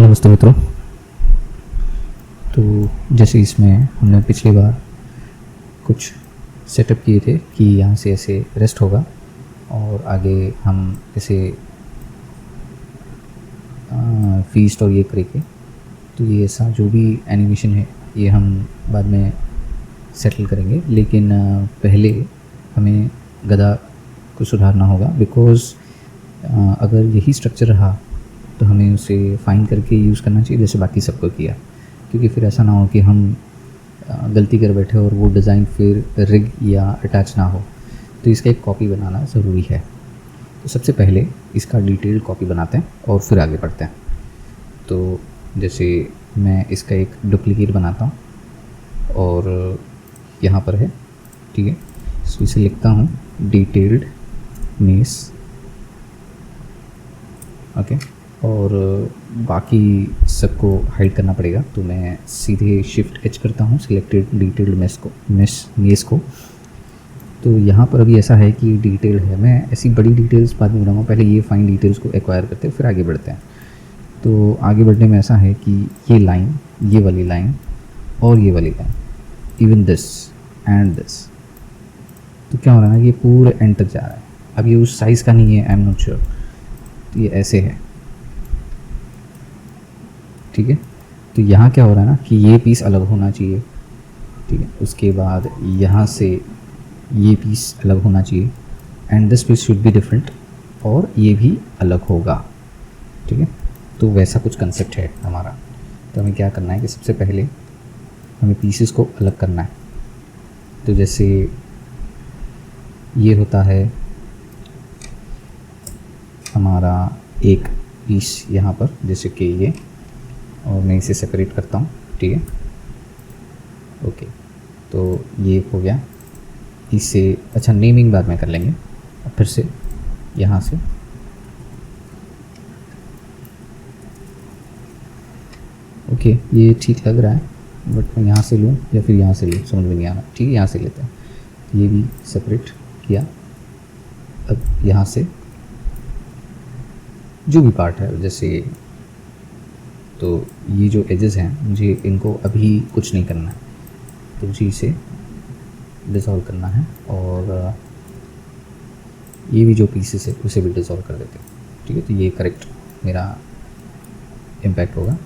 नमस्ते मित्रों। तो जैसे इसमें हमने पिछली बार कुछ सेटअप किए थे कि यहाँ से ऐसे रेस्ट होगा और आगे हम इसे फीस्ट और ये करेंगे। तो ये ऐसा जो भी एनिमेशन है ये हम बाद में सेटल करेंगे, लेकिन पहले हमें गधा को सुधारना होगा। बिकॉज़ अगर यही स्ट्रक्चर रहा तो हमें उसे फाइंड करके यूज़ करना चाहिए जैसे बाकी सबको किया, क्योंकि फिर ऐसा ना हो कि हम गलती कर बैठे और वो डिज़ाइन फिर रिग या अटैच ना हो। तो इसका एक कॉपी बनाना ज़रूरी है। तो सबसे पहले इसका डिटेल्ड कॉपी बनाते हैं और फिर आगे बढ़ते हैं। तो जैसे मैं इसका एक डुप्लीकेट बनाता हूँ और यहाँ पर है, ठीक है। तो इसे लिखता हूँ डिटेल्ड मेस, ओके। और बाकी सबको हाइड करना पड़ेगा, तो मैं सीधे शिफ्ट एच करता हूँ सिलेक्टेड डिटेल्ड मेस को। तो यहाँ पर अभी ऐसा है कि डिटेल्ड है, मैं ऐसी बड़ी डिटेल्स बाद में बनाऊँगा, पहले ये फाइन डिटेल्स को एक्वायर करते हैं फिर आगे बढ़ते हैं। तो आगे बढ़ने में ऐसा है कि ये लाइन, ये वाली लाइन और ये वाली line, even this and this, तो क्या हो रहा है ना, ये पूरे एंड तक जा रहा है। अब ये उस साइज़ का नहीं है, आई एम नॉट श्योर, तो ये ऐसे है, ठीक है। तो यहाँ क्या हो रहा है ना कि ये पीस अलग होना चाहिए, ठीक है। उसके बाद यहाँ से ये पीस अलग होना चाहिए and this piece should be different, और ये भी अलग होगा, ठीक है। तो वैसा कुछ कंसेप्ट है हमारा। तो हमें क्या करना है कि सबसे पहले हमें पीसेस को अलग करना है। तो जैसे ये होता है हमारा एक पीस यहाँ पर, जैसे कि ये, और मैं इसे सेपरेट करता हूँ, ठीक है, ओके। तो ये हो गया। इसे अच्छा नेमिंग बाद में कर लेंगे। अब फिर से यहाँ से ओके, ये ठीक लग रहा है, बट मैं यहाँ से लूँ या फिर यहाँ से लूँ समझ में नहीं आ रहा, ठीक है। यहाँ से लेते हैं, ये भी सेपरेट किया। अब यहाँ से जो भी पार्ट है, जैसे तो ये जो एजेस हैं मुझे इनको अभी कुछ नहीं करना है, तो मुझे इसे डिसॉल्व करना है, और ये भी जो पीसेस है उसे भी डिसॉल्व कर देते हैं, ठीक है। तो ये करेक्ट मेरा इम्पैक्ट होगा,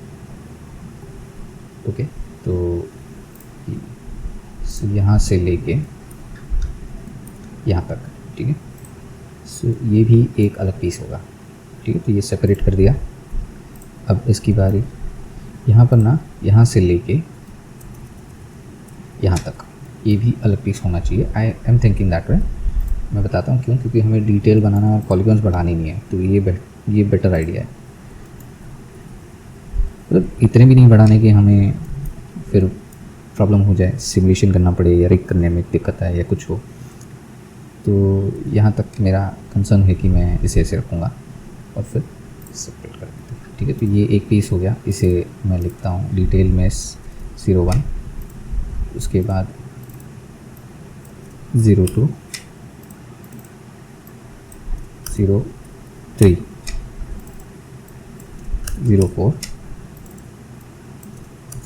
ओके। तो यहाँ से लेके यहाँ तक, ठीक है। सो ये भी एक अलग पीस होगा, ठीक है। तो ये सेपरेट कर दिया। अब इसकी बारी यहाँ पर ना, यहाँ से लेके यहाँ तक ये भी अलग पीस होना चाहिए। I am thinking that way. मैं बताता हूँ क्यों, क्योंकि हमें डिटेल बनाना और पॉलीगॉन्स बढ़ानी नहीं है, तो ये बेटर आइडिया है। मतलब इतने भी नहीं बढ़ाने के हमें फिर प्रॉब्लम हो जाए, सिमुलेशन करना पड़े या रिग करने में दिक्कत आए या कुछ हो। तो यहाँ तक मेरा कंसर्न है कि मैं इसे ऐसे रखूँगा और फिर सेपरेट कर देते हैं, ठीक है। तो ये एक पीस हो गया, इसे मैं लिखता हूँ डिटेल मेस 01, उसके बाद 02, 03, 04,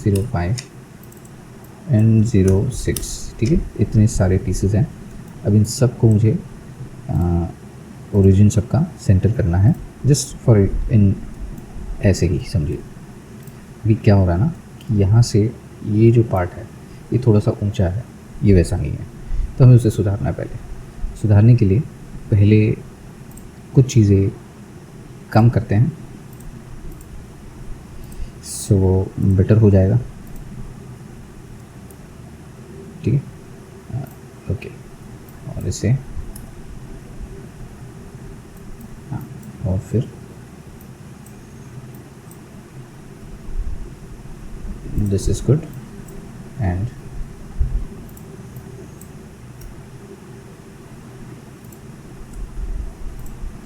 05 एंड 06, ठीक है। इतने सारे पीसेस हैं। अब इन सब को मुझे ओरिजिन सबका सेंटर करना है, जस्ट फॉर इन ऐसे ही समझिए। अभी क्या हो रहा है ना कि यहाँ से ये जो पार्ट है ये थोड़ा सा ऊंचा है, ये वैसा नहीं है, तो हमें उसे सुधारना है। पहले सुधारने के लिए पहले कुछ चीज़ें कम करते हैं, सो वो बेटर हो जाएगा, ठीक है, ओके। और इसे हाँ, और फिर दिस इज गुड एंड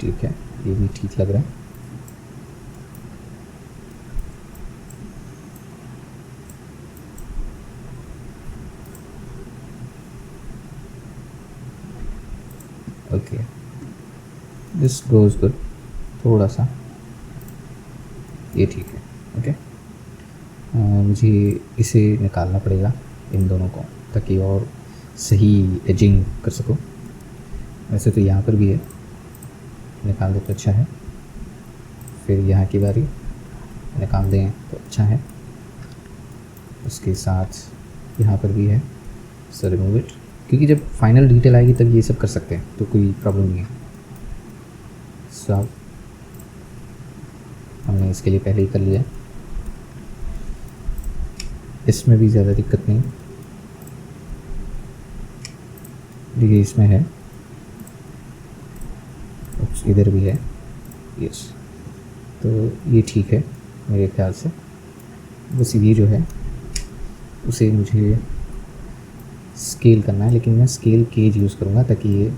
ठीक है, ये भी ठीक लग रहा है। ओके, दिस गोज गुड, थोड़ा सा ये ठीक है। ओके। मुझे इसे निकालना पड़ेगा इन दोनों को, ताकि और सही एजिंग कर सकूँ। वैसे तो यहाँ पर भी है, निकाल दे तो अच्छा है। फिर यहाँ की बारी, निकाल दें तो अच्छा है। उसके साथ यहाँ पर भी है, सो रिमूव इट, क्योंकि जब फाइनल डिटेल आएगी तब ये सब कर सकते हैं, तो कोई प्रॉब्लम नहीं है। सो अब हमने इसके लिए पहले ही कर लिया, इसमें भी ज़्यादा दिक्कत नहीं। देखिए इसमें है, इधर भी है, यस, तो ये ठीक है मेरे ख्याल से। बस ये जो है उसे मुझे स्केल करना है, लेकिन मैं स्केल केज यूज़ करूँगा ताकि ये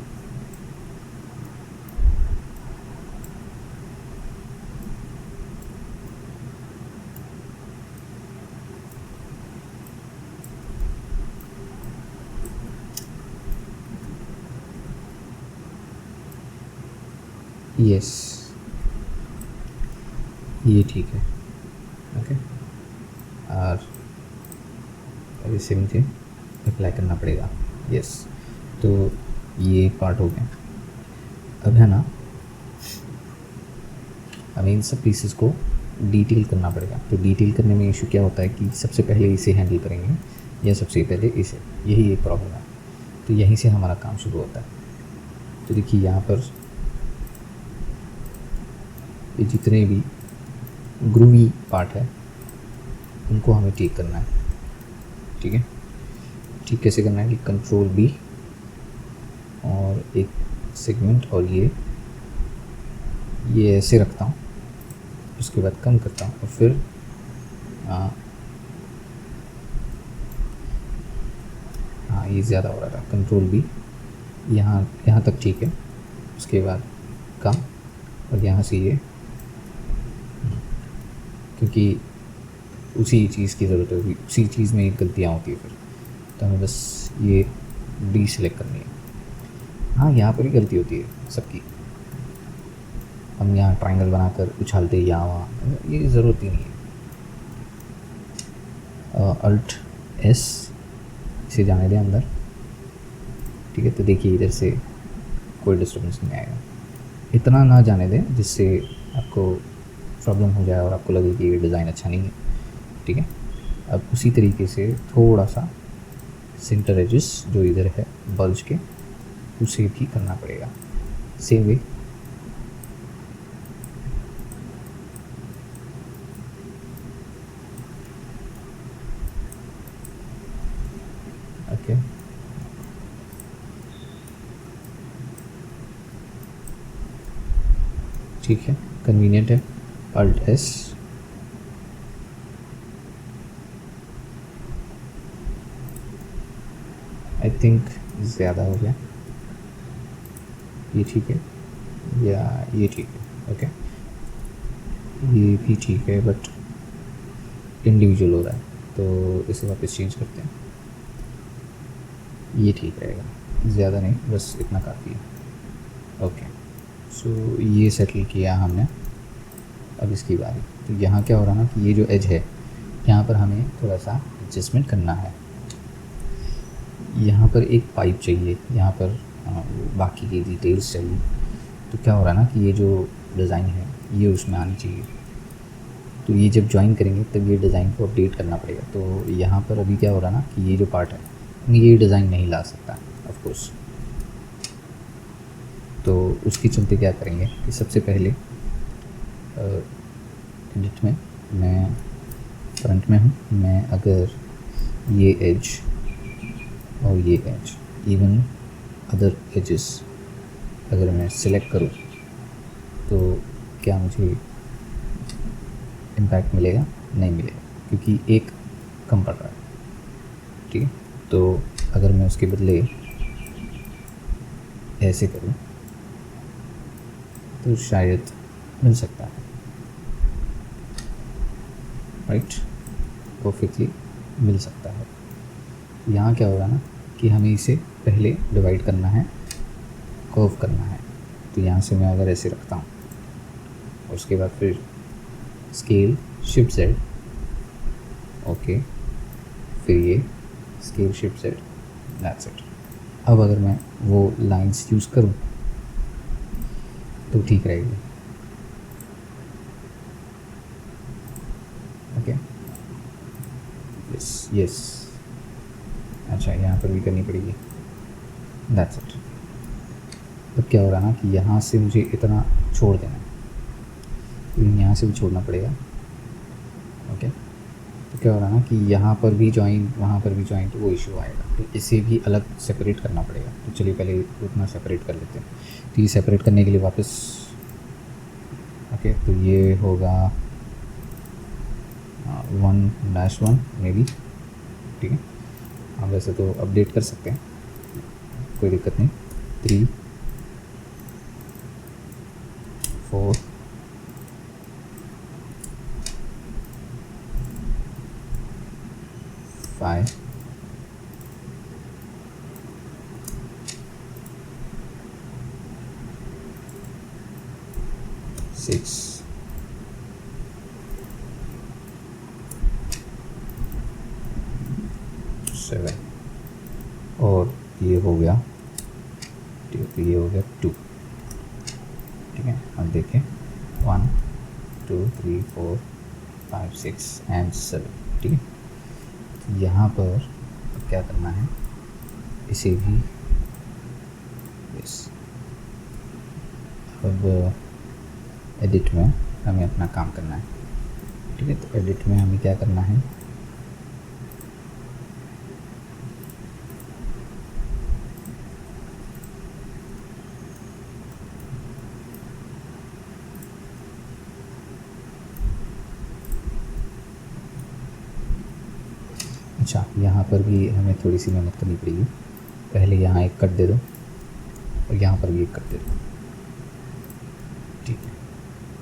यस, ये ठीक है। ओके, और अब इसे मुझे अप्लाई करना पड़ेगा। यस, तो ये पार्ट हो गया। अब है ना, हमें इन सब पीसेस को डिटेल करना पड़ेगा। तो डिटेल करने में इशू क्या होता है कि सबसे पहले इसे हैंडल करेंगे या सबसे पहले इसे, यही एक प्रॉब्लम है। तो यहीं से हमारा काम शुरू होता है। तो देखिए यहाँ पर ये जितने भी ग्रूवी पार्ट है उनको हमें ठीक करना है। ठीक है, ठीक कैसे करना है कि कंट्रोल बी और एक सेगमेंट, और ये ऐसे रखता हूँ, उसके बाद कम करता हूँ और फिर हाँ, ये ज़्यादा हो रहा था। कंट्रोल बी, यहाँ तक ठीक है, उसके बाद कम, और यहाँ से ये, क्योंकि उसी चीज़ की ज़रूरत होगी, उसी चीज़ में गलतियाँ होती है फिर, तो हमें बस ये डी सेलेक्ट करनी है। हाँ, यहाँ पर ही गलती होती है सबकी, हम यहाँ ट्रायंगल बनाकर उछालते यहाँ वहाँ, ये ज़रूरत ही नहीं है। अल्ट एस, इसे जाने दें अंदर। ठीक है, तो देखिए इधर से कोई डिस्टर्बेंस नहीं आएगा। इतना ना जाने दें जिससे आपको प्रॉब्लम हो जाए और आपको लगे कि ये डिज़ाइन अच्छा नहीं है। ठीक है, अब उसी तरीके से थोड़ा सा सेंटर एजेस जो इधर है बल्ज के, उसे भी करना पड़ेगा सेम वे। ओके, ठीक है, कन्वीनियंट है। अल्ट एस, आई थिंक ज़्यादा हो गया, ये ठीक है या ये ठीक है। ओके, ये भी ठीक है, बट इंडिविजुअल हो रहा है, तो इसे वापस चेंज करते हैं। ये ठीक रहेगा, ज़्यादा नहीं, बस इतना काफ़ी है। ओके, सो ये सेटल किया हमने। अब इसकी बारी, तो यहाँ क्या हो रहा ना कि ये जो एज है यहाँ पर हमें थोड़ा सा एडजस्टमेंट करना है। यहाँ पर एक पाइप चाहिए, यहाँ पर बाकी की डिटेल्स चाहिए। तो क्या हो रहा है ना कि ये जो डिज़ाइन है ये उसमें आनी चाहिए। तो ये जब ज्वाइन करेंगे तब ये डिज़ाइन को अपडेट करना पड़ेगा। तो यहाँ पर अभी क्या हो रहा है ना कि ये जो पार्ट है ये डिज़ाइन नहीं ला सकता ऑफ कोर्स। तो उसके चलते क्या करेंगे कि सबसे पहले एडिट में, मैं फ्रंट में हूँ, मैं अगर ये एज और ये एज, इवन अदर एजेस अगर मैं सिलेक्ट करूँ तो क्या मुझे इम्पैक्ट मिलेगा? नहीं मिलेगा, क्योंकि एक कम पड़ रहा है। ठीक है, तो अगर मैं उसके बदले ऐसे करूँ तो शायद मिल सकता है। राइट, परफेक्टली मिल सकता है। यहाँ क्या होगा ना कि हमें इसे पहले डिवाइड करना है, कर्व करना है। तो यहाँ से मैं अगर ऐसे रखता हूँ और उसके बाद फिर स्केल शिफ्ट जेड, ओके, फिर ये scale shift Z, that's it. अब अगर मैं वो लाइंस यूज़ करूँ तो ठीक रहेगी। ओके, यस यस, अच्छा यहाँ पर भी करनी पड़ेगी, दैट्स इट। तो क्या हो रहा है ना कि यहाँ से मुझे इतना छोड़ देना है, तो यहाँ से भी छोड़ना पड़ेगा। ओके, तो क्या हो रहा है ना कि यहाँ पर भी जॉइन, वहाँ पर भी जॉइन, तो वो इशू आएगा, तो इसे भी अलग सेपरेट करना पड़ेगा। तो चलिए पहले उतना सेपरेट कर लेते हैं। तो ये सेपरेट करने के लिए वापस, ओके, तो ये होगा 1-1 मे बी, ठीक है। आप वैसे तो अपडेट कर सकते हैं, कोई दिक्कत नहीं। 3 4 5 6 7 और ये हो गया, ठीक है, तो ये हो गया 2, ठीक है। अब देखें 1 2 3 4 5 6 एंड 7, ठीक है। तो यहाँ पर अब क्या करना है, इसे भी यस, अब एडिट में हमें अपना काम करना है, ठीक है। तो एडिट में हमें क्या करना है, अच्छा यहाँ पर भी हमें थोड़ी सी मेहनत करनी पड़ेगी। पहले यहाँ एक कट दे दो और यहाँ पर भी एक कट दे दो, ठीक है।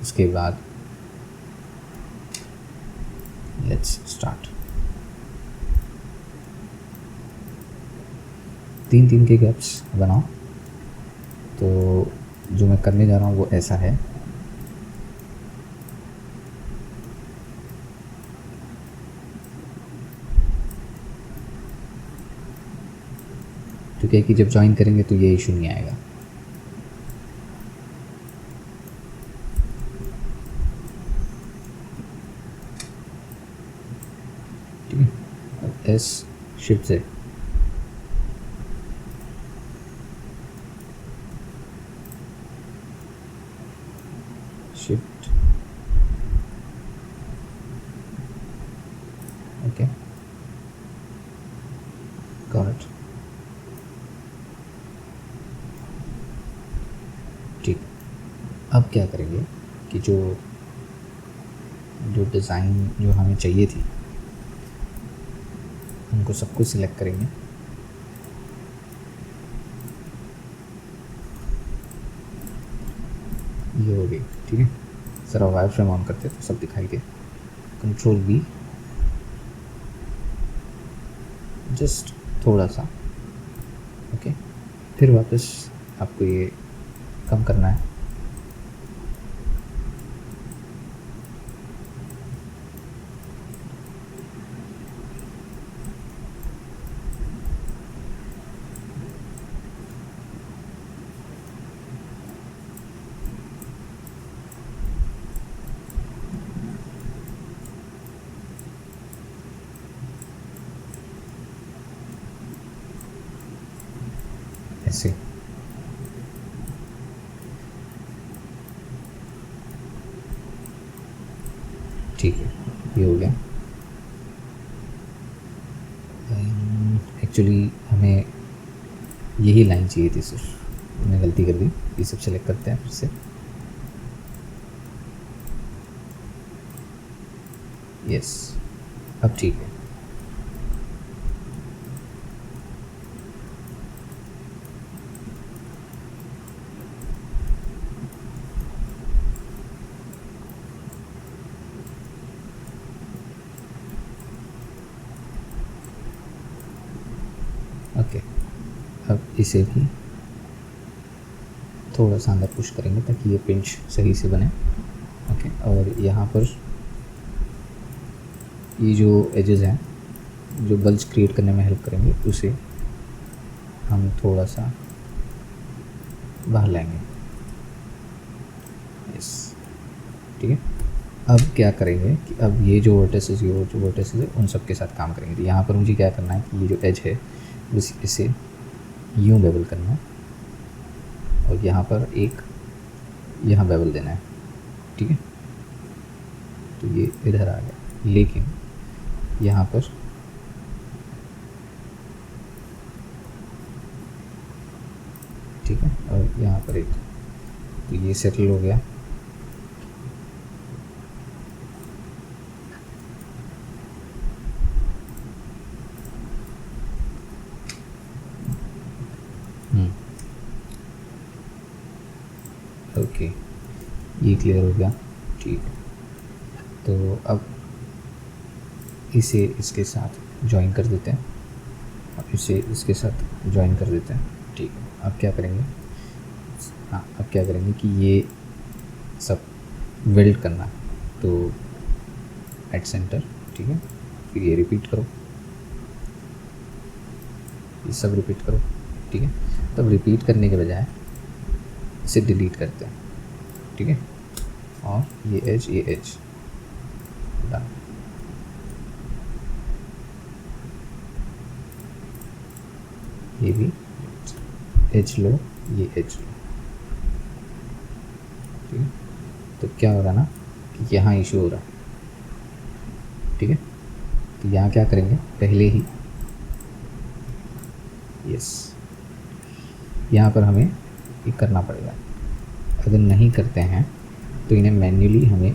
उसके बाद लेट्स स्टार्ट। 3-3 के गैप्स बनाओ। तो जो मैं करने जा रहा हूँ वो ऐसा है, तो क्या है कि जब ज्वाइन करेंगे तो ये इशू नहीं आएगा। ठीक है, अब एस शिफ्ट से शिफ्ट, ओके, गॉट इट, ठीक। अब क्या करेंगे कि जो जो डिज़ाइन जो हमें चाहिए थी उनको सबको सिलेक्ट करेंगे। ये हो गई, ठीक है। सर वायर फ्रेम ऑन करते तो सब दिखाई दे। कंट्रोल V, जस्ट थोड़ा सा, ओके। फिर वापस आपको ये कम करना है, ऐसे। ठीक है, ये हो गया। एक्चुअली हमें यही लाइन चाहिए थी सिर्फ, हमने गलती कर दी। ये सब सेलेक्ट करते हैं फिर से, यस, अब ठीक है। ओके, अब इसे भी थोड़ा सा अंदर पुश करेंगे ताकि ये पिंच सही से बने, ओके। और यहाँ पर ये जो एजेस हैं जो बल्ज क्रिएट करने में हेल्प करेंगे उसे हम थोड़ा सा बाहर लाएंगे। यस, ठीक है। अब क्या करेंगे कि अब ये जो वर्टिसेस है उन सब के साथ काम करेंगे। तो यहाँ पर मुझे क्या करना है कि ये जो एज है इसे यूँ बेवल करना है और यहाँ पर एक यहाँ बेवल देना है, ठीक है। तो ये इधर आ गया, लेकिन यहाँ पर ठीक है, और यहाँ पर एक, तो ये सेटल हो गया। ओके, ये क्लियर हो गया, ठीक है। तो अब इसे इसके साथ ज्वाइन कर देते हैं और इसे इसके साथ ज्वाइन कर देते हैं, ठीक है। अब क्या करेंगे, हाँ अब क्या करेंगे कि ये सब वेल्ड करना है, तो एट सेंटर, ठीक है। फिर ये रिपीट करो, ये सब रिपीट करो, ठीक है। तब रिपीट करने के बजाय इसे डिलीट करते हैं, ठीक है। और ये एज डन। ये भी एज लो, ये एज लो, ठीक है। तो क्या हो रहा है ना कि यहाँ इशू हो रहा है, ठीक है। तो यहाँ क्या करेंगे, पहले ही यस, यहाँ पर हमें ये करना पड़ेगा। अगर नहीं करते हैं तो इन्हें मैन्युअली हमें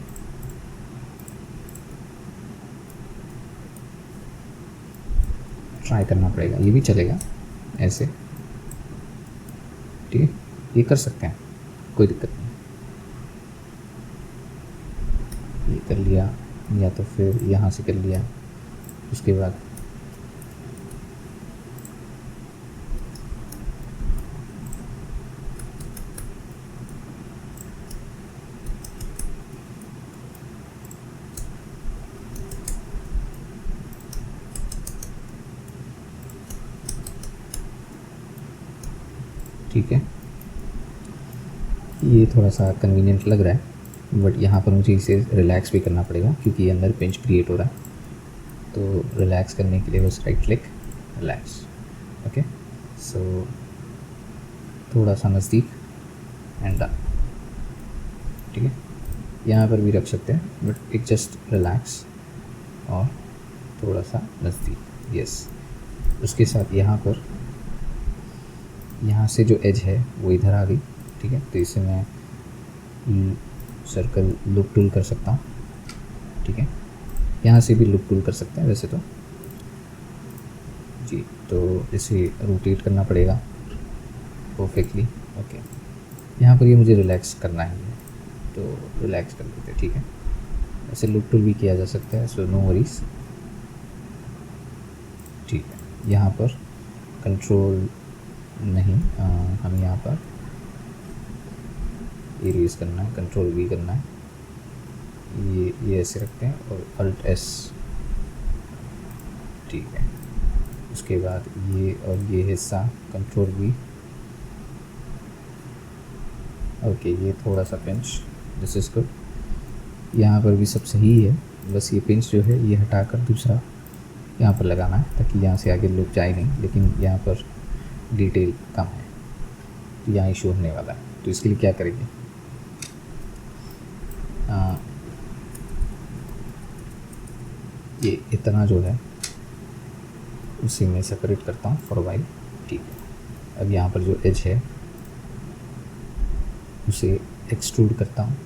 ट्राई करना पड़ेगा। ये भी चलेगा ऐसे, ठीक है, ये कर सकते हैं, कोई दिक्कत नहीं। ये कर लिया, या तो फिर यहाँ से कर लिया, उसके बाद ठीक है। ये थोड़ा सा कन्वीनियंट लग रहा है, बट यहाँ पर मुझे इसे रिलैक्स भी करना पड़ेगा क्योंकि ये अंदर पिंच क्रिएट हो रहा है। तो रिलैक्स करने के लिए बस राइट क्लिक, रिलैक्स, ओके। सो थोड़ा सा नज़दीक एंड डन, ठीक है। यहाँ पर भी रख सकते हैं, बट इट जस्ट रिलैक्स और थोड़ा सा नज़दीक, यस। उसके साथ यहाँ पर, यहाँ से जो एज है वो इधर आ गई, ठीक है। तो इसे मैं सर्कल लूप टूल कर सकता हूँ, ठीक है। यहाँ से भी लूप टूल कर सकते हैं वैसे तो जी। तो इसे रोटेट करना पड़ेगा परफेक्टली, ओके। यहाँ पर ये मुझे रिलैक्स करना ही है, तो रिलैक्स कर देते हैं, ठीक है। ऐसे लूप टूल भी किया जा सकता है, सो नो वरीज, ठीक है। यहाँ पर कंट्रोल नहीं, हमें यहाँ पर इरेज करना है, कंट्रोल V करना है, ये ऐसे रखते हैं और अल्ट S, ठीक है। उसके बाद ये और ये हिस्सा कंट्रोल V, ओके। ये थोड़ा सा पिंच, दिस इज गुड। यहाँ पर भी सब सही है, बस ये पिंच जो है ये हटाकर दूसरा यहाँ पर लगाना है ताकि यहाँ से आगे लूप जाए नहीं, लेकिन यहाँ पर डिटेल कम है तो यहाँ इशू होने वाला है। तो इसके लिए क्या करेंगे, ये इतना जो है उसी में सेपरेट करता हूँ फॉर वाइल, ठीक है। अब यहाँ पर जो एज है उसे एक्सट्रूड करता हूँ,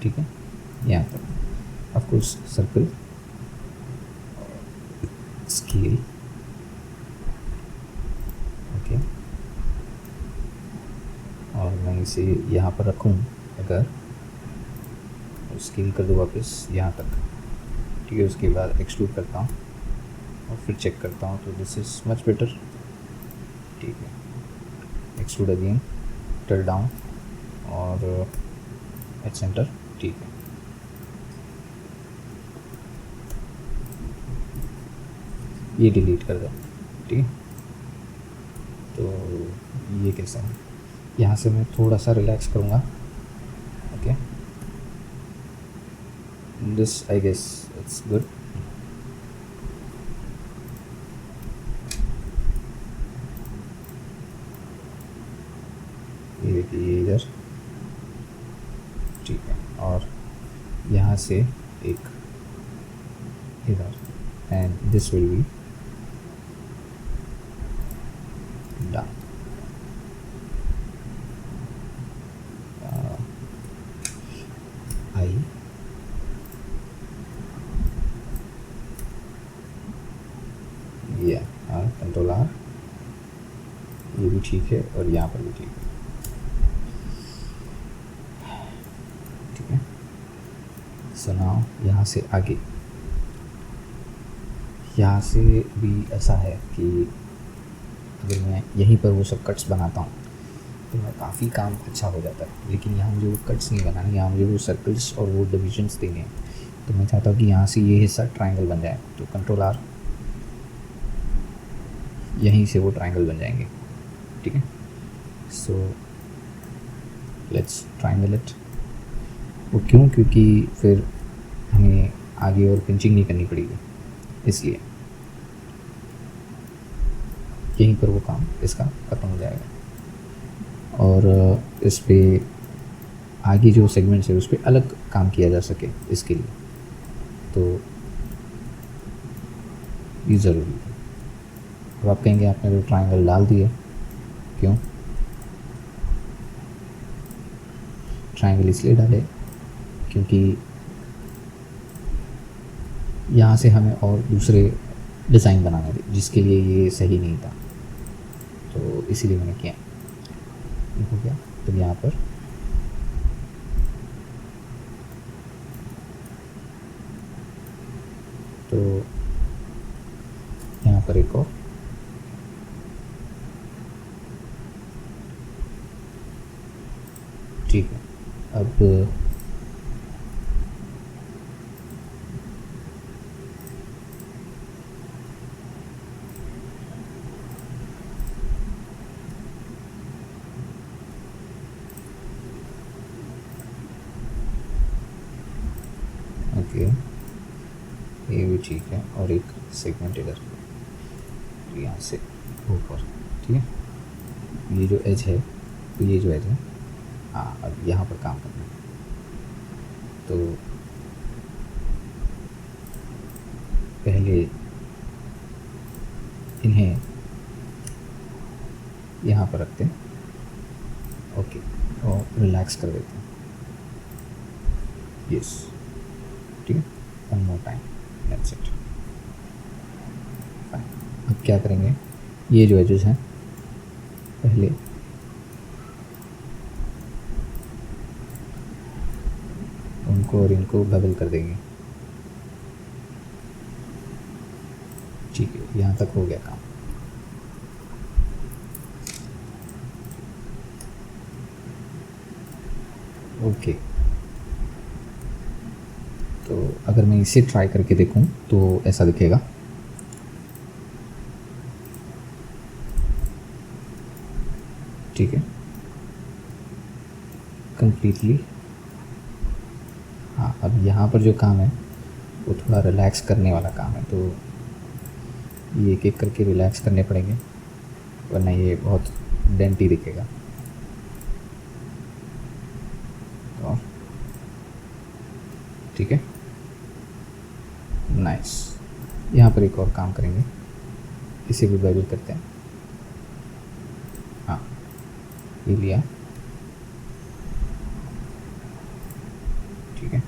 ठीक है। यहाँ पर of course circle, scale, okay. और मैं इसे यहाँ पर रखूँ अगर, स्केल कर दो वापस यहाँ तक, ठीक है। उसके बाद एक्सट्रूड करता हूँ और फिर चेक करता हूँ, तो दिस इज़ मच बेटर, ठीक है। एक्सट्रूड अगेन, टर्न डाउन और एट सेंटर, ठीक है। ये डिलीट कर दो, ठीक है। तो ये कैसा है, यहाँ से मैं थोड़ा सा रिलैक्स करूँगा, okay. This I guess it's good. ये देखिए इधर, ठीक है। और यहाँ से एक इधर, and this will be done. I ये कंट्रोल आर, ये भी ठीक है और यहाँ पर भी ठीक है, ठीक है। सो नाउ यहाँ से आगे, यहाँ से भी ऐसा है कि अगर मैं यहीं पर वो सब कट्स बनाता हूँ तो मैं काफ़ी काम अच्छा हो जाता है। लेकिन यहाँ मुझे वो कट्स नहीं बनाने, यहाँ मुझे वो सर्कल्स और वो डिविजन्स देने हैं। तो मैं चाहता हूँ कि यहाँ से ये हिस्सा ट्रायंगल बन जाए, तो कंट्रोल आर, यहीं से वो ट्रायंगल बन जाएंगे, ठीक है। So let's triangle it. वो क्यों, क्योंकि फिर हमें आगे और पिंचिंग नहीं करनी पड़ेगी, इसलिए यहीं पर वो काम इसका ख़त्म हो जाएगा। और इस पे आगे जो सेगमेंट्स है उस पर अलग काम किया जा सके, इसके लिए तो ये ज़रूरी है। अब आप कहेंगे आपने तो ट्रायंगल डाल दिया, क्यों? ट्रायंगल इसलिए डाले क्योंकि यहाँ से हमें और दूसरे डिज़ाइन बनाने थे जिसके लिए ये सही नहीं था, तो इसीलिए मैंने किया। हो गया, तो यहाँ पर तो यहाँ पर एक और, ठीक है। अब ओके, ये भी ठीक है। और एक सेगमेंट इधर यहाँ से ऊपर, ठीक है। ये जो एज है, तो ये जो एज है, हाँ, अब यहाँ पर काम करना है। तो पहले इन्हें यहाँ पर रखते हैं, ओके, और रिलैक्स कर देते हैं, यस, ठीक है। One more time, that's it, fine. अब क्या करेंगे, ये जो एजेस हैं पहले उनको और इनको बबल कर देंगे, ठीक है। यहाँ तक हो गया काम। ओके, तो अगर मैं इसे ट्राई करके देखूं तो ऐसा दिखेगा, ठीक है, कंप्लीटली। हाँ, अब यहाँ पर जो काम है वो थोड़ा रिलैक्स करने वाला काम है, तो ये एक एक करके रिलैक्स करने पड़ेंगे, वरना ये बहुत डेंटी दिखेगा। तो ठीक है, नाइस। यहाँ पर एक और काम करेंगे, इसे भी बेबल करते हैं। हाँ, ये लिया, ठीक है।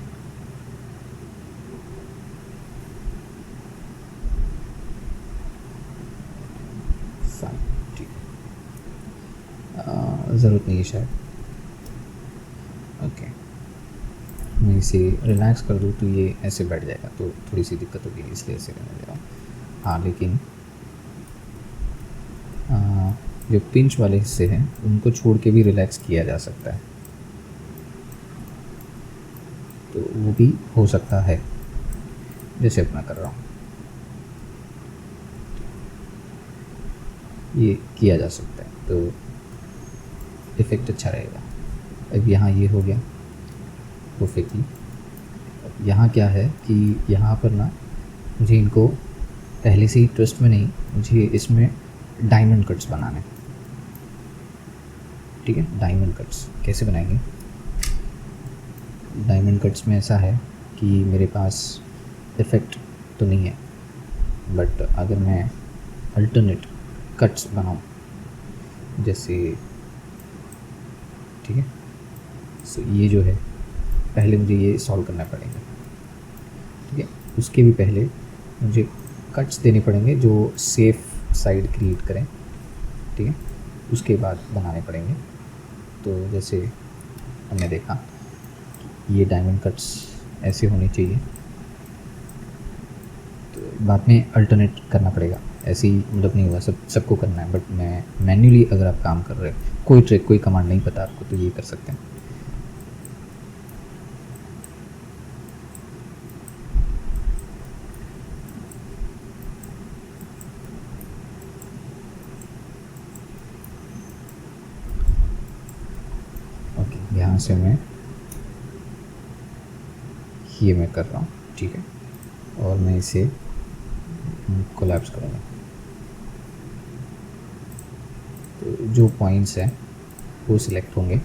फाइन, ठीक है, ज़रूरत नहीं है शायद, ओके। मैं इसे रिलैक्स कर दूँ तो ये ऐसे बैठ जाएगा, तो थोड़ी सी दिक्कत होगी, इसलिए ऐसे करने दे रहा हूँ। हाँ, लेकिन जो पिंच वाले हिस्से हैं उनको छोड़ के भी रिलैक्स किया जा सकता है, तो वो भी हो सकता है, जैसे अपना कर रहा हूँ। ये किया जा सकता है, तो इफ़ेक्ट अच्छा रहेगा। अब यहाँ ये हो गया परफेक्टली। यहाँ क्या है कि यहाँ पर ना मुझे इनको पहले से ही ट्विस्ट में नहीं, मुझे इसमें डायमंड कट्स बनाने हैं। ठीक है, डायमंड कट्स कैसे बनाएंगे? डायमंड कट्स में ऐसा है कि मेरे पास इफ़ेक्ट तो नहीं है, बट अगर मैं अल्टरनेट कट्स बनाऊँ जैसे, ठीक है, सो ये जो है पहले मुझे ये सॉल्व करना पड़ेगा। ठीक है, उसके भी पहले मुझे कट्स देने पड़ेंगे जो सेफ़ साइड क्रिएट करें। ठीक है, उसके बाद बनाने पड़ेंगे। तो जैसे हमने देखा ये डायमंड कट्स ऐसे होने चाहिए, तो बाद में अल्टरनेट करना पड़ेगा। ऐसे ही मतलब नहीं होगा, सबको करना है, बट मैं मैन्युअली अगर आप काम कर रहे हो, कोई ट्रिक कोई कमांड नहीं पता आपको, तो ये कर सकते हैं। ओके, यहाँ से मैं ये मैं कर रहा हूँ। ठीक है, और मैं इसे कोलैप्स करूँगा। तो जो पॉइंट्स हैं वो सिलेक्ट होंगे।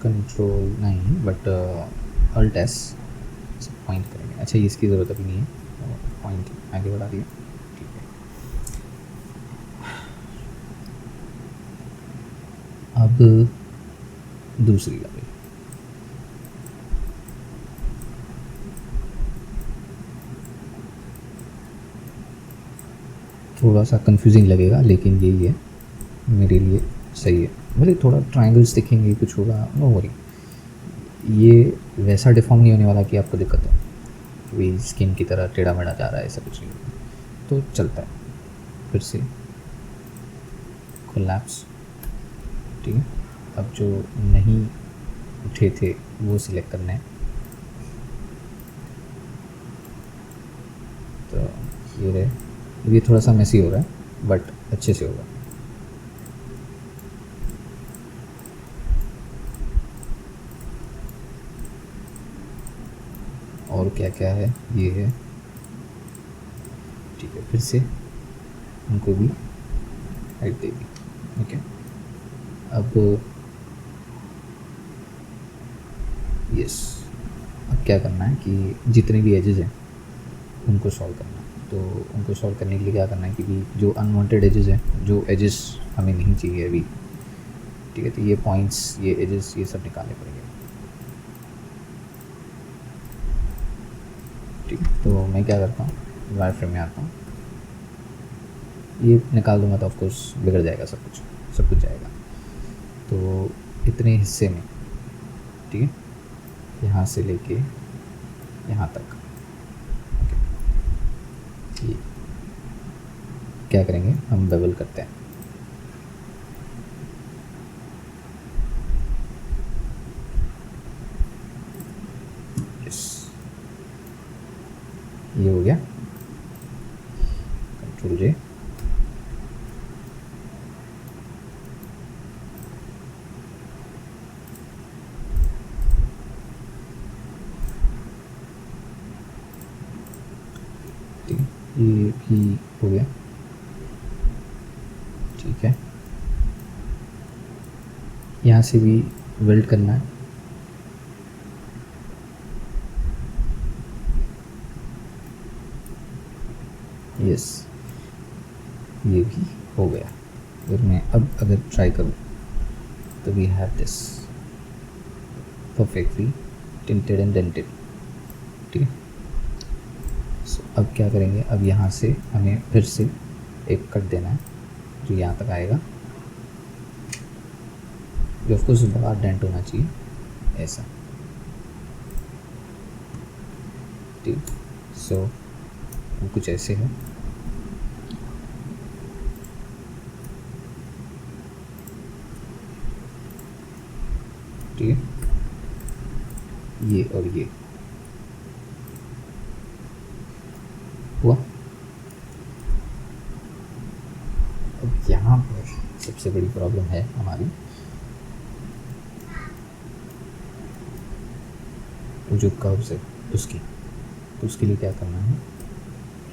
कंट्रोल नहीं, बट अल्ट एस पॉइंट करेंगे। अच्छा, इसकी ज़रूरत अभी नहीं है, पॉइंट आगे बढ़ा दिया। ठीक है, अब दूसरी लेवल। थोड़ा सा कंफ्यूजिंग लगेगा, लेकिन यही है मेरे लिए सही है। भले थोड़ा ट्रायंगल्स दिखेंगे, कुछ होगा, नो वरी। ये वैसा डिफॉर्म नहीं होने वाला कि आपको दिक्कत हो, वही स्किन की तरह टेढ़ा मेढ़ा जा रहा है, ऐसा कुछ नहीं, तो चलता है। फिर से कोलैप्स। ठीक है, अब जो नहीं उठे थे वो सिलेक्ट करना है। तो ये रहे, ये थोड़ा सा मेसी हो रहा है बट अच्छे से होगा। और क्या क्या है, ये है। ठीक है, फिर से उनको भी हाइट देगी। ओके, अब यस, अब क्या करना है कि जितने भी एजेस हैं उनको सॉल्व करना है। तो उनको सॉल्व करने के लिए क्या करना है कि जो अनवांटेड एजेस हैं, जो एजेस हमें नहीं चाहिए अभी, ठीक है, तो ये पॉइंट्स, ये एजेस, ये सब निकालने पड़ेंगे। ठीक है, तो मैं क्या करता हूँ, वायर फ्रेम में आता हूँ, ये निकाल दूँगा तो ऑफकोर्स बिगड़ जाएगा, सब कुछ जाएगा। तो इतने हिस्से में, ठीक है, यहाँ से लेके यहाँ तक, ये क्या करेंगे, हम बेवल करते हैं। यस, ये हो गया। कंट्रोल जे, ठीक है, ये भी हो गया। ठीक है, यहाँ से भी वेल्ड करना है। यस, ये भी हो गया। अगर मैं अब अगर ट्राई करूँ तो we have this perfectly tinted and dented. ठीक है, सो अब क्या करेंगे, अब यहाँ से हमें फिर से एक कट देना है जो यहाँ तक आएगा, जो ऑफकोर्स बड़ा डेंट होना चाहिए, ऐसा। ठीक, सो कुछ ऐसे है। ठीक है, ये और ये हुआ। अब यहाँ पर सबसे बड़ी प्रॉब्लम है हमारी, जो कर्व्स है उसकी। तो उसके लिए क्या करना है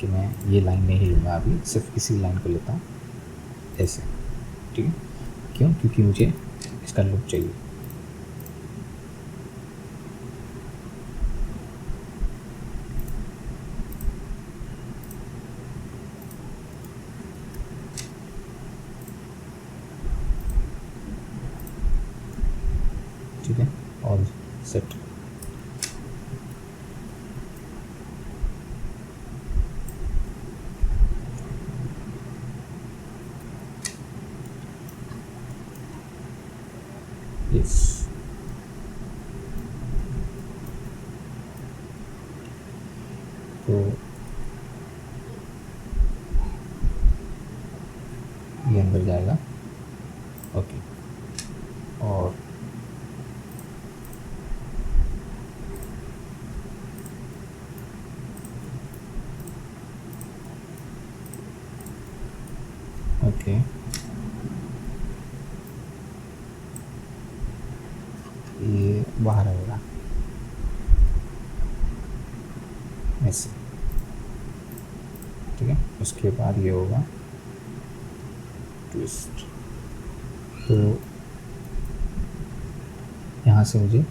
कि मैं ये लाइन नहीं लूँगा अभी, सिर्फ इसी लाइन को लेता हूँ ऐसे, ठीक है। क्यों? क्योंकि मुझे इसका लुक चाहिए। ठीक है, और सेट। यस, तो ये अंदर जाएगा। ओके, और ओके, ये बाहर आएगा ऐसे, ठीक है। उसके बाद ये होगा ट्विस्ट। तो यहाँ से मुझे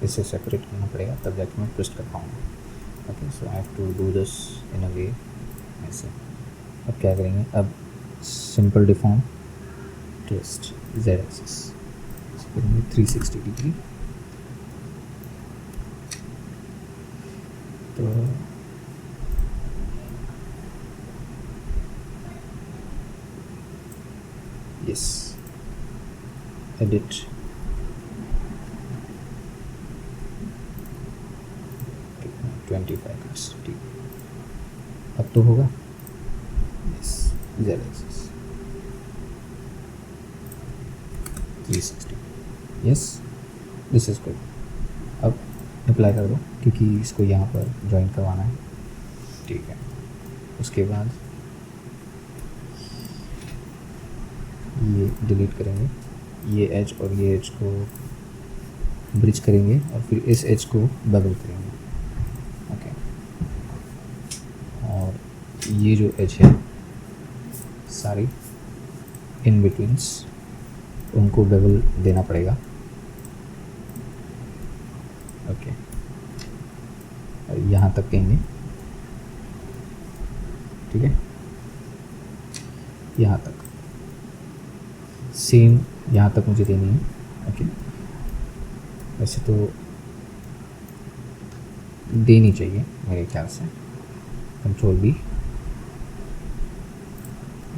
इसे सेपरेट करना पड़ेगा, तब जाके मैं ट्विस्ट कर पाऊँगा। Okay, so I have to do this in a way ऐसे। अब क्या करेंगे, अब simple deform twist Z axis करेंगे 360 डिग्री। तो यस, एडिट, 25 ठीक, अब तो होगा। Yes, Z axis 360, yes, this is good. अब अप्लाई कर दो, क्योंकि इसको यहाँ पर ज्वाइन करवाना है, ठीक है। उसके बाद ये डिलीट करेंगे, ये एज और ये एज को ब्रिज करेंगे, और फिर इस एज को बबल करेंगे। ओके, और ये जो एज है सारी इन बिटवीन्स, उनको बबल देना पड़ेगा। ओके, और यहाँ तक कहेंगे, ठीक है, यहाँ तक सेम, यहाँ तक मुझे देनी है। ओके, वैसे तो देनी चाहिए मेरे ख्याल से, कंट्रोल भी,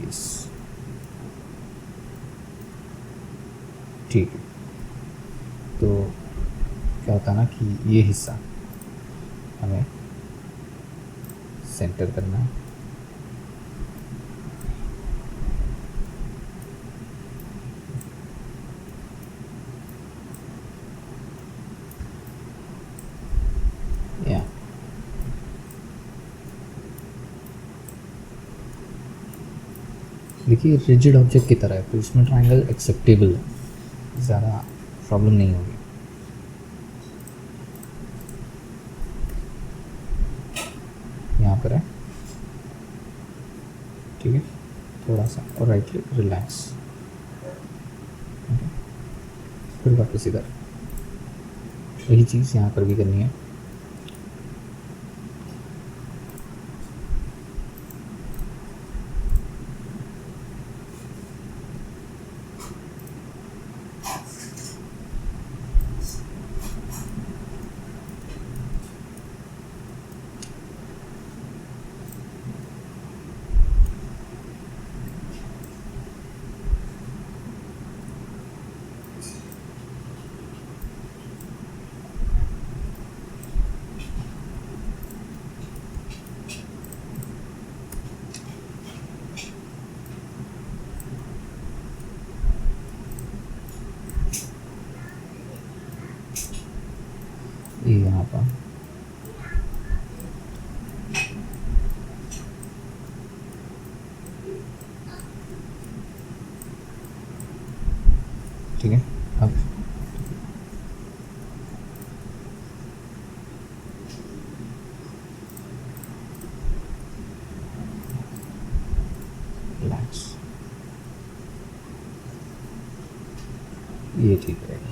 यस, ठीक है। तो क्या होता है ना कि ये हिस्सा हमें सेंटर करना है। या देखिए, रिजिड ऑब्जेक्ट की तरह है, तो इसमें ट्रायंगल एक्सेप्टेबल है, ज़्यादा प्रॉब्लम नहीं होगी। यहाँ पर है, ठीक है, थोड़ा सा और राइट क्लिक, रिलैक्स, फिर वापस इधर। वही चीज़ यहाँ पर भी करनी है। यहाँ पर ठीक है। अब रिलैक्स, ये ठीक रहेगा।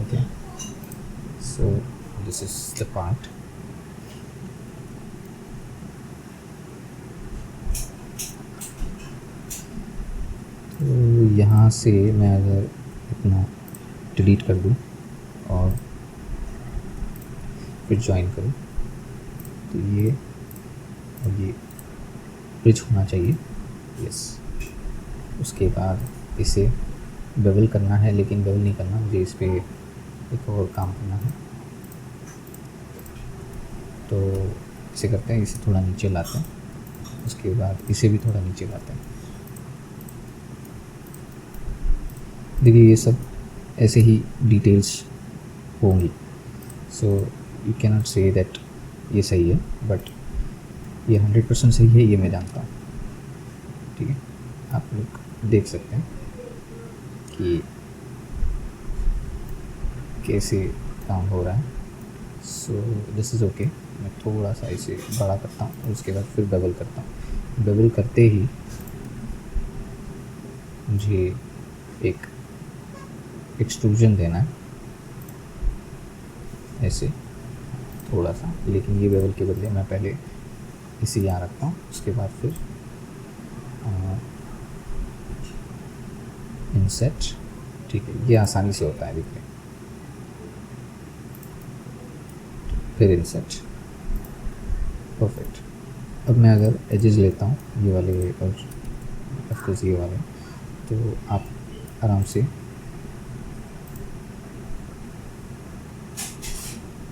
Okay, so this is the part. तो यहाँ से मैं अगर अपना डिलीट कर दूँ और फिर ज्वाइन करूँ तो ये और ये ब्रिज होना चाहिए। यस, उसके बाद इसे बेवल करना है, लेकिन बेवल नहीं करना, मुझे इस पर एक और काम करना है। तो इसे करते हैं, इसे थोड़ा नीचे लाते हैं, उसके बाद इसे भी थोड़ा नीचे लाते हैं। देखिए ये सब ऐसे ही डिटेल्स होंगी, so you can not say that ये सही है, बट ये 100% सही है, ये मैं जानता हूँ। ठीक है, आप लोग देख सकते हैं कि कैसे काम हो रहा है। So this is okay. मैं थोड़ा सा इसे बड़ा करता हूँ, उसके बाद फिर डबल करता हूँ। डबल करते ही मुझे एक एक्सट्रूजन देना है, ऐसे थोड़ा सा, लेकिन ये बेवल के बदले मैं पहले इसे यहाँ रखता हूँ, उसके बाद फिर इंसेट। ठीक है, ये आसानी से होता है, देखिए, फिर इंसेट। परफेक्ट। अब मैं अगर एजेस लेता हूँ ये वाले और ऑफकोर्स ये वाले, तो आप आराम से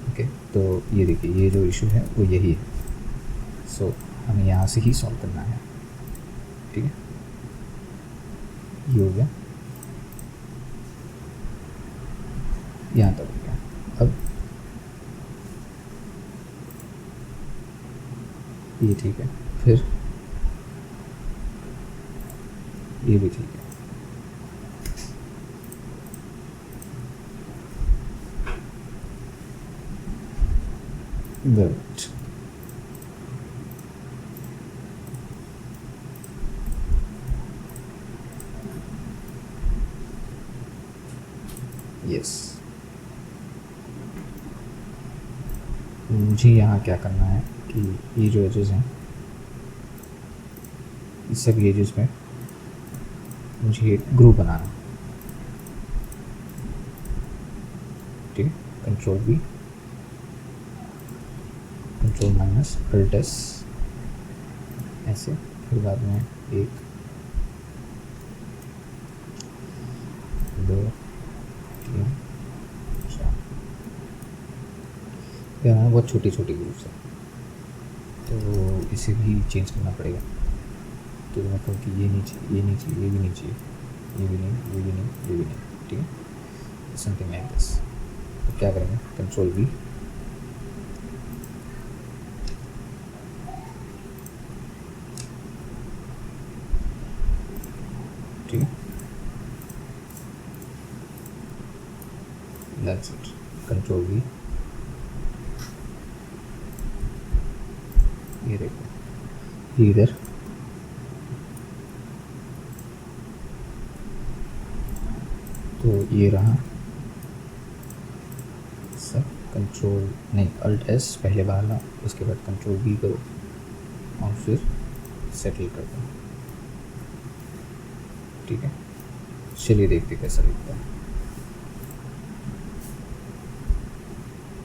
ओके। तो ये देखिए, ये जो इशू है वो यही है। सो हमें यहाँ से ही सॉल्व करना है। ठीक है, ये हो गया, यहाँ तक हो गया। अब ये ठीक है, फिर ये भी ठीक है। गुड। यस, मुझे यहाँ क्या करना है कि ये जो एजेस हैं, इस सब एजेस में मुझे एक ग्रुप बनाना है। ठीक है, control B, control minus, alt S, ऐसे, फिर बाद में 1 2 3 4। यहाँ बहुत छोटी छोटी ग्रुप्स है, तो इसे भी चेंज करना पड़ेगा। तो मैं कहूँ कि ये नहीं चाहिए, ये नहीं चाहिए, ये भी नहीं चाहिए, ये भी नहीं, ये भी नहीं, ये भी नहीं। ठीक है, समथिंग लाइक दिस। तो क्या करेंगे, कंट्रोल बी, ठीक है, दैट्स इट, कंट्रोल बी। ये देखो, इधर तो ये रहा सब। कंट्रोल नहीं, अल्ट एस पहले बाहर ला, उसके बाद कंट्रोल बी करो और फिर सेटल कर दो। ठीक है, चलिए देखते कैसा दिखता है।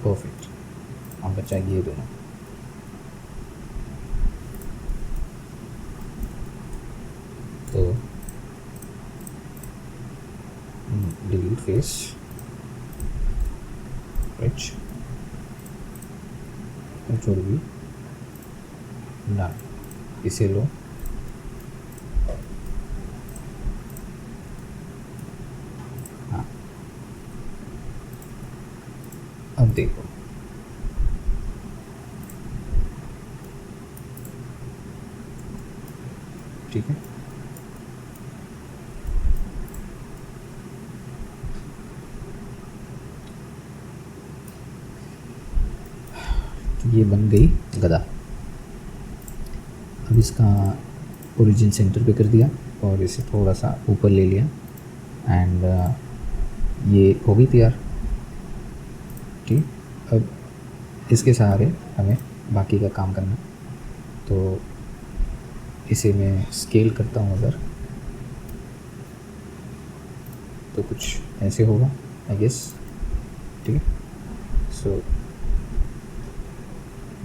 परफेक्ट। अब बचा ये दोनों। तो delete face, rich, control B, done. इसे लो, हाँ, देखो। ठीक है, ये बन गई गदा। अब इसका ओरिजिन सेंटर पे कर दिया और इसे थोड़ा सा ऊपर ले लिया एंड ये हो गई तैयार। ठीक, अब इसके सहारे हमें बाकी का काम करना। तो इसे मैं स्केल करता हूँ अगर, तो कुछ ऐसे होगा आई गेस। ठीक है, सो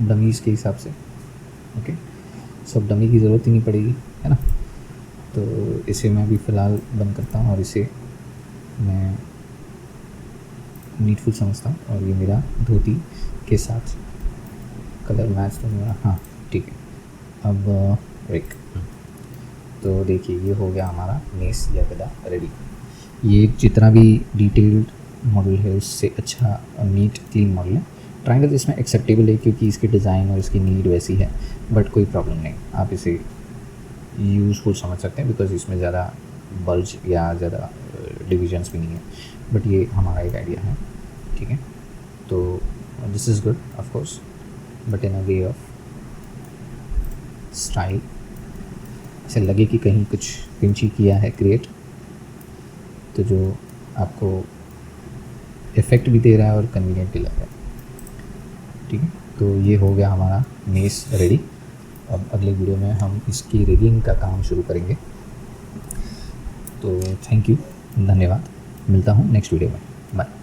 डमीज़ के हिसाब से। ओके, सब डमी की ज़रूरत ही नहीं पड़ेगी, है ना। तो इसे मैं अभी फ़िलहाल बंद करता हूँ और इसे मैं नीडफुल समझता हूँ। और ये मेरा धोती के साथ कलर मैच तो मेरा, हाँ ठीक है। अब एक, तो देखिए ये हो गया हमारा मेस या गदा रेडी। ये जितना भी डिटेल्ड मॉडल है उससे अच्छा नीट क्लीन मॉडल है। ट्रायंगल इसमें एक्सेप्टेबल है क्योंकि इसकी डिज़ाइन और इसकी नीड वैसी है, बट कोई प्रॉब्लम नहीं, आप इसे यूज़फुल समझ सकते हैं बिकॉज इसमें ज़्यादा बल्ज या ज़्यादा डिविजन्स भी नहीं है। बट ये हमारा एक आइडिया है, ठीक है। तो this is good of course, but in a way of style, ऐसे लगे कि कहीं कुछ पिंची किया है क्रिएट, तो जो आपको इफ़ेक्ट भी दे रहा है और कन्वीनियंट भी लग रहा है। ठीक है, तो ये हो गया हमारा मेस रेडी। अब अगले वीडियो में हम इसकी रिगिंग का काम शुरू करेंगे। तो थैंक यू, धन्यवाद, मिलता हूँ नेक्स्ट वीडियो में, बाय।